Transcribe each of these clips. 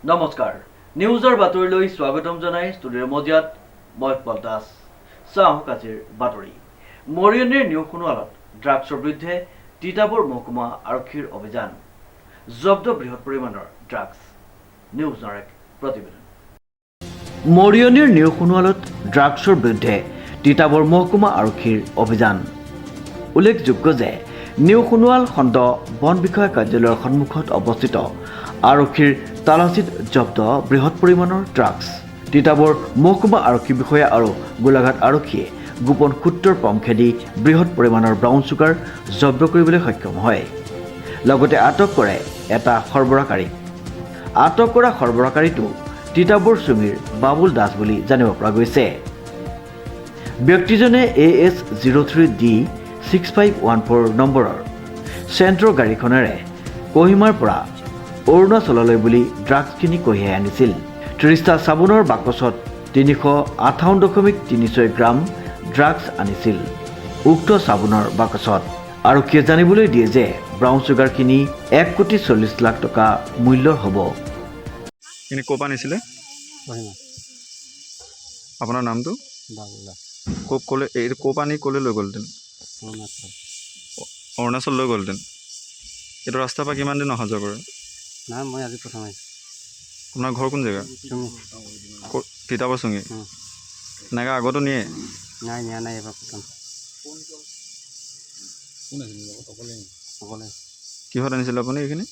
নমস্কাৰ নিউজৰ বাতৰিলৈ স্বাগতম জনাই ষ্টুডিঅ'ৰ মজিয়াত মই পলদাস চাওক আজিৰ বাতৰি মৰিয়নিৰ নিউ সোণোৱালত ড্ৰাগছৰ বিৰুদ্ধে তিতাবৰ মহকুমা আৰক্ষীৰ অভিযান জব্দ বৃহৎ পৰিমাণৰ ড্ৰাগছ নিউজ নাৰেক প্ৰতিবেদন মৰিয়নিৰ নিউ সোণোৱালত ড্ৰাগছৰ বিৰুদ্ধে তিতাবৰ মহকুমা আৰক্ষীৰ অভিযান উল্লেখযোগ্য যে নিউ সোণোৱাল খণ্ড বন বিষয়া কাৰ্যালয়ৰ সন্মুখত অৱস্থিত আৰক্ষীৰ তালাচীত জব্দ বৃহৎ পৰিমাণৰ ড্ৰাগছ তিতাবৰ মহকুমা আৰক্ষী বিষয়া আৰু গোলাঘাট আৰক্ষীয়ে গোপন সূত্ৰৰ পমখেদি বৃহৎ পৰিমাণৰ ব্ৰাউন চুগাৰ জব্দ কৰিবলৈ সক্ষম হয় লগতে আটক কৰে এটা সৰবৰাহকাৰীক আটক কৰা সৰবৰাহকাৰীটো তিতাবৰ চুঙিৰ বাবুল দাস বুলি জানিব পৰা গৈছে ব্যক্তিজনে AS03D6514 নম্বৰৰ চেণ্ট্ৰ গাড়ীখনেৰে কহিমাৰ পৰা অৰুণাচললৈ বুলি ড্ৰাগছখিনি কঢ়িয়াই আনিছিল 30টা চাবোনৰ বাকচত 358.36 গ্ৰাম ড্ৰাগছ আনিছিল উক্ত চাবোনৰ বাকচত আৰক্ষীয়ে জানিবলৈ দিয়ে যে ব্ৰাউন চুগাৰখিনি 1,40 লাখ টকা মূল্যৰ হ'ব এনে ক'ৰ পৰা আনিছিলে আপোনাৰ নামটো ক'লে এইটো ক'ৰ পৰা আনি ক'লৈ লৈ গ'লহেঁতেন অৰুণাচল লৈ গ'লহেঁতেন এইটো ৰাস্তাৰ পৰা কিমান দিন অহা যোৱা কৰে নাই মই আজি প্ৰথম আহিছোঁ আপোনাৰ ঘৰ কোন জেগা তিতাবৰ চুঙি এনেকৈ আগতো নিয়ে নাই নিয়া নাই এইবাৰ প্ৰথম অকলে কিহত আনিছিলে আপুনি এইখিনি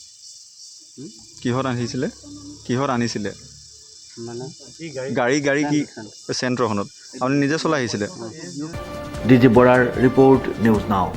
কিহত আনিছিলে মানে গাড়ী কি চেণ্ট্ৰখনত আপুনি নিজে চলাই আহিছিলে ডিজি বৰাৰ ৰিপৰ্ট নিউজ নাও